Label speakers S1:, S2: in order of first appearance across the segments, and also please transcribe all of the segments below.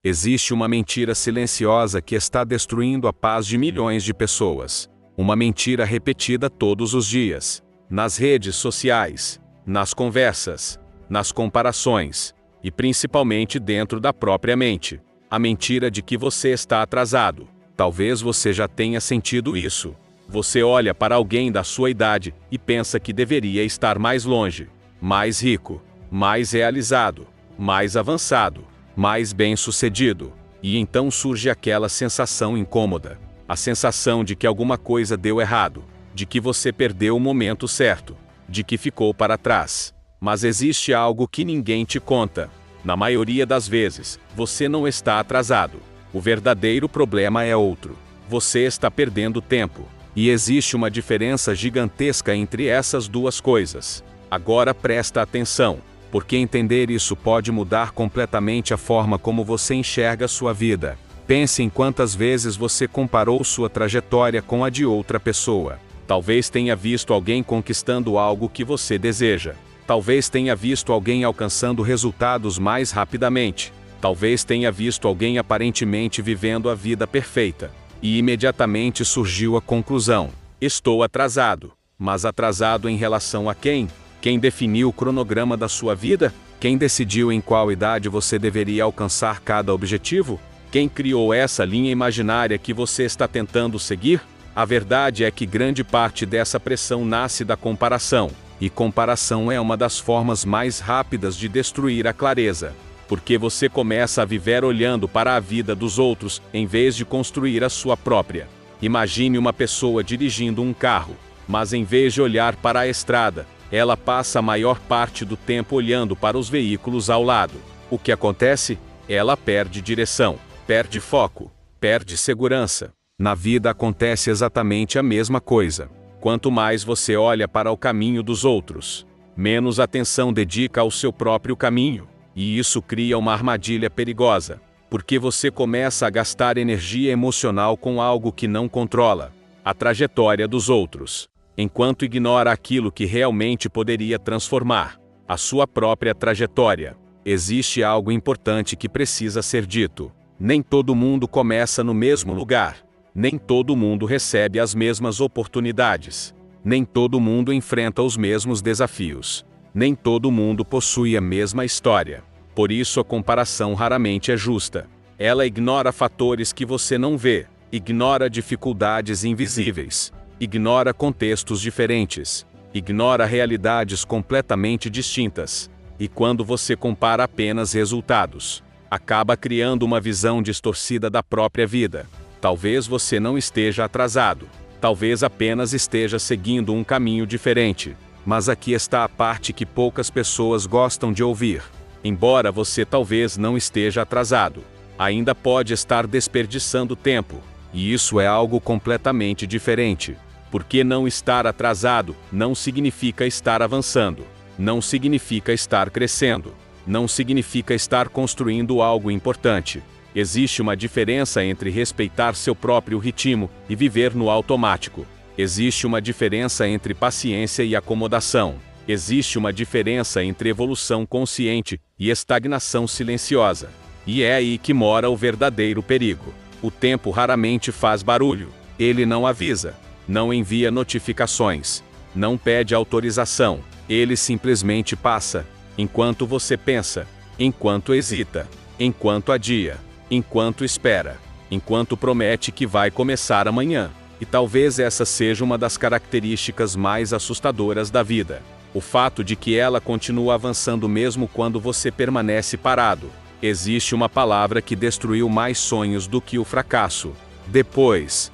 S1: Existe uma mentira silenciosa que está destruindo a paz de milhões de pessoas. Uma mentira repetida todos os dias. Nas redes sociais, nas conversas, nas comparações, e principalmente dentro da própria mente. A mentira de que você está atrasado. Talvez você já tenha sentido isso. Você olha para alguém da sua idade e pensa que deveria estar mais longe, mais rico, mais realizado, mais avançado, mais bem-sucedido. E então surge aquela sensação incômoda. A sensação de que alguma coisa deu errado, de que você perdeu o momento certo, de que ficou para trás. Mas existe algo que ninguém te conta. Na maioria das vezes, você não está atrasado. O verdadeiro problema é outro. Você está perdendo tempo. E existe uma diferença gigantesca entre essas duas coisas. Agora presta atenção, porque entender isso pode mudar completamente a forma como você enxerga sua vida. Pense em quantas vezes você comparou sua trajetória com a de outra pessoa. Talvez tenha visto alguém conquistando algo que você deseja. Talvez tenha visto alguém alcançando resultados mais rapidamente. Talvez tenha visto alguém aparentemente vivendo a vida perfeita. E imediatamente surgiu a conclusão: estou atrasado. Mas atrasado em relação a quem? Quem definiu o cronograma da sua vida? Quem decidiu em qual idade você deveria alcançar cada objetivo? Quem criou essa linha imaginária que você está tentando seguir? A verdade é que grande parte dessa pressão nasce da comparação. E comparação é uma das formas mais rápidas de destruir a clareza. Porque você começa a viver olhando para a vida dos outros, em vez de construir a sua própria. Imagine uma pessoa dirigindo um carro, mas em vez de olhar para a estrada, ela passa a maior parte do tempo olhando para os veículos ao lado. O que acontece? Ela perde direção, perde foco, perde segurança. Na vida acontece exatamente a mesma coisa. Quanto mais você olha para o caminho dos outros, menos atenção dedica ao seu próprio caminho. E isso cria uma armadilha perigosa, porque você começa a gastar energia emocional com algo que não controla, a trajetória dos outros, enquanto ignora aquilo que realmente poderia transformar a sua própria trajetória. Existe algo importante que precisa ser dito. Nem todo mundo começa no mesmo lugar. Nem todo mundo recebe as mesmas oportunidades. Nem todo mundo enfrenta os mesmos desafios. Nem todo mundo possui a mesma história. Por isso a comparação raramente é justa. Ela ignora fatores que você não vê, ignora dificuldades invisíveis, ignora contextos diferentes, ignora realidades completamente distintas. E quando você compara apenas resultados, acaba criando uma visão distorcida da própria vida. Talvez você não esteja atrasado, talvez apenas esteja seguindo um caminho diferente. Mas aqui está a parte que poucas pessoas gostam de ouvir. Embora você talvez não esteja atrasado, ainda pode estar desperdiçando tempo. E isso é algo completamente diferente. Porque não estar atrasado não significa estar avançando. Não significa estar crescendo. Não significa estar construindo algo importante. Existe uma diferença entre respeitar seu próprio ritmo e viver no automático. Existe uma diferença entre paciência e acomodação. Existe uma diferença entre evolução consciente e estagnação silenciosa. E é aí que mora o verdadeiro perigo. O tempo raramente faz barulho. Ele não avisa, não envia notificações, não pede autorização. Ele simplesmente passa, enquanto você pensa, enquanto hesita, enquanto adia, enquanto espera, enquanto promete que vai começar amanhã. E talvez essa seja uma das características mais assustadoras da vida. O fato de que ela continua avançando mesmo quando você permanece parado. Existe uma palavra que destruiu mais sonhos do que o fracasso. Depois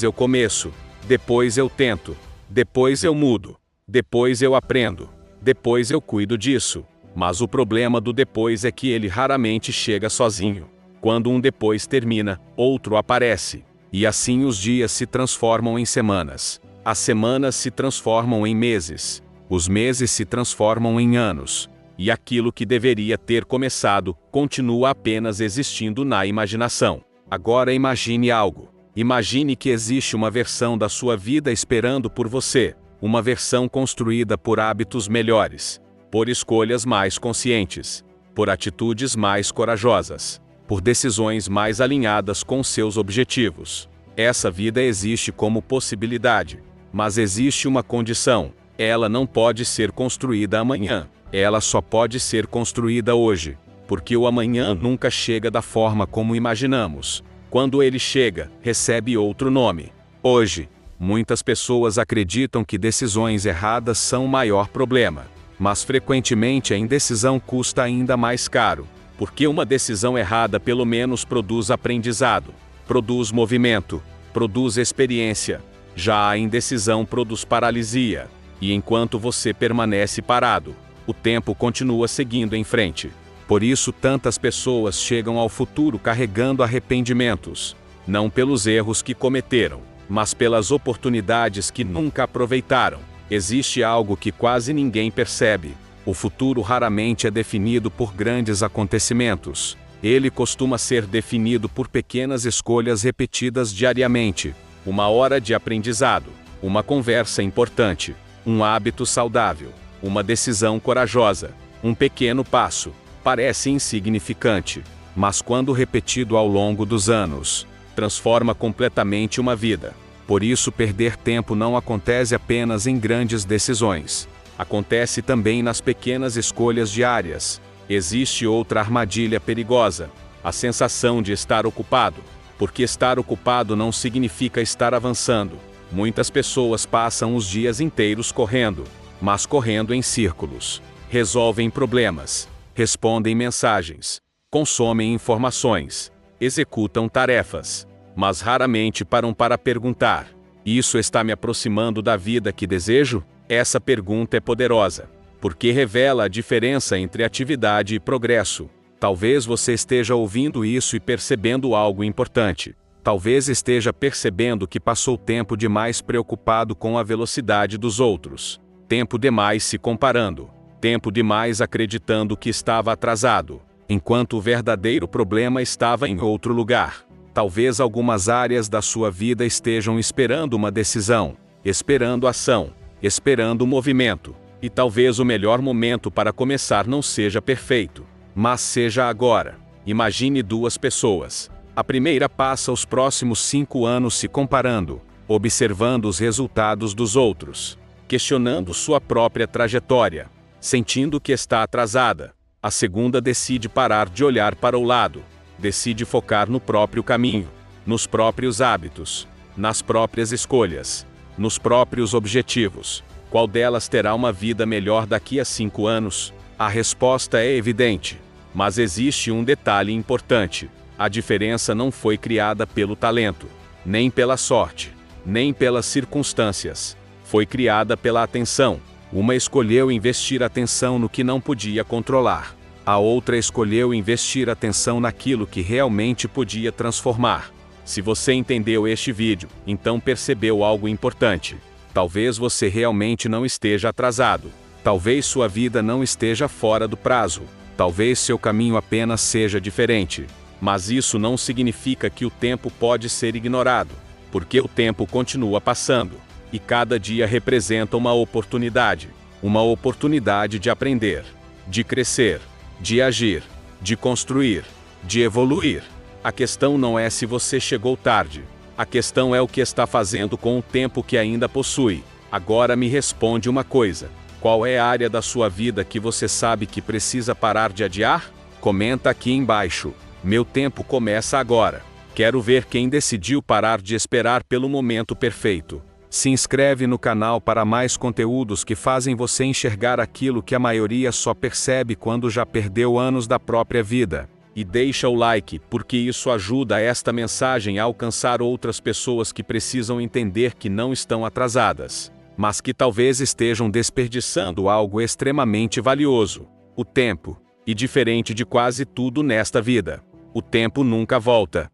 S1: eu começo, depois eu tento, depois eu mudo, depois eu aprendo, depois eu cuido disso. Mas o problema do depois é que ele raramente chega sozinho. Quando um depois termina, outro aparece. E assim os dias se transformam em semanas. As semanas se transformam em meses. Os meses se transformam em anos. E aquilo que deveria ter começado, continua apenas existindo na imaginação. Agora imagine algo. Imagine que existe uma versão da sua vida esperando por você. Uma versão construída por hábitos melhores. Por escolhas mais conscientes. Por atitudes mais corajosas. por decisões mais alinhadas com seus objetivos. Essa vida existe como possibilidade, mas existe uma condição: ela não pode ser construída amanhã, ela só pode ser construída hoje, porque o amanhã nunca chega da forma como imaginamos. Quando ele chega, recebe outro nome. Hoje, muitas pessoas acreditam que decisões erradas são o maior problema, mas frequentemente a indecisão custa ainda mais caro, porque uma decisão errada pelo menos produz aprendizado, produz movimento, produz experiência. Já a indecisão produz paralisia, e enquanto você permanece parado, o tempo continua seguindo em frente. Por isso tantas pessoas chegam ao futuro carregando arrependimentos, não pelos erros que cometeram, mas pelas oportunidades que nunca aproveitaram. Existe algo que quase ninguém percebe: o futuro raramente é definido por grandes acontecimentos. Ele costuma ser definido por pequenas escolhas repetidas diariamente. Uma hora de aprendizado, uma conversa importante, um hábito saudável, uma decisão corajosa, um pequeno passo. Parece insignificante, mas quando repetido ao longo dos anos, transforma completamente uma vida. Por isso perder tempo não acontece apenas em grandes decisões. Acontece também nas pequenas escolhas diárias. Existe outra armadilha perigosa: a sensação de estar ocupado. Porque estar ocupado não significa estar avançando. Muitas pessoas passam os dias inteiros correndo, mas correndo em círculos. Resolvem problemas, respondem mensagens, consomem informações, executam tarefas, mas raramente param para perguntar: isso está me aproximando da vida que desejo? Essa pergunta é poderosa, porque revela a diferença entre atividade e progresso. Talvez você esteja ouvindo isso e percebendo algo importante. Talvez esteja percebendo que passou tempo demais preocupado com a velocidade dos outros, tempo demais se comparando, tempo demais acreditando que estava atrasado, enquanto o verdadeiro problema estava em outro lugar. Talvez algumas áreas da sua vida estejam esperando uma decisão, esperando ação, esperando movimento, e talvez o melhor momento para começar não seja perfeito, mas seja agora. Imagine duas pessoas. A primeira passa os próximos 5 anos se comparando, observando os resultados dos outros, questionando sua própria trajetória, sentindo que está atrasada. A segunda decide parar de olhar para o lado, decide focar no próprio caminho, nos próprios hábitos, nas próprias escolhas, nos próprios objetivos. Qual delas terá uma vida melhor daqui a 5 anos? A resposta é evidente, mas existe um detalhe importante: a diferença não foi criada pelo talento, nem pela sorte, nem pelas circunstâncias. Foi criada pela atenção. Uma escolheu investir atenção no que não podia controlar. A outra escolheu investir atenção naquilo que realmente podia transformar. Se você entendeu este vídeo, então percebeu algo importante. Talvez você realmente não esteja atrasado. Talvez sua vida não esteja fora do prazo. Talvez seu caminho apenas seja diferente. Mas isso não significa que o tempo pode ser ignorado, porque o tempo continua passando, e cada dia representa uma oportunidade de aprender, de crescer, de agir, de construir, de evoluir. A questão não é se você chegou tarde, a questão é o que está fazendo com o tempo que ainda possui. Agora me responde uma coisa: qual é a área da sua vida que você sabe que precisa parar de adiar? Comenta aqui embaixo. Meu tempo começa agora. Quero ver quem decidiu parar de esperar pelo momento perfeito. Se inscreve no canal para mais conteúdos que fazem você enxergar aquilo que a maioria só percebe quando já perdeu anos da própria vida. E deixa o like, porque isso ajuda esta mensagem a alcançar outras pessoas que precisam entender que não estão atrasadas, mas que talvez estejam desperdiçando algo extremamente valioso: o tempo. E diferente de quase tudo nesta vida, o tempo nunca volta.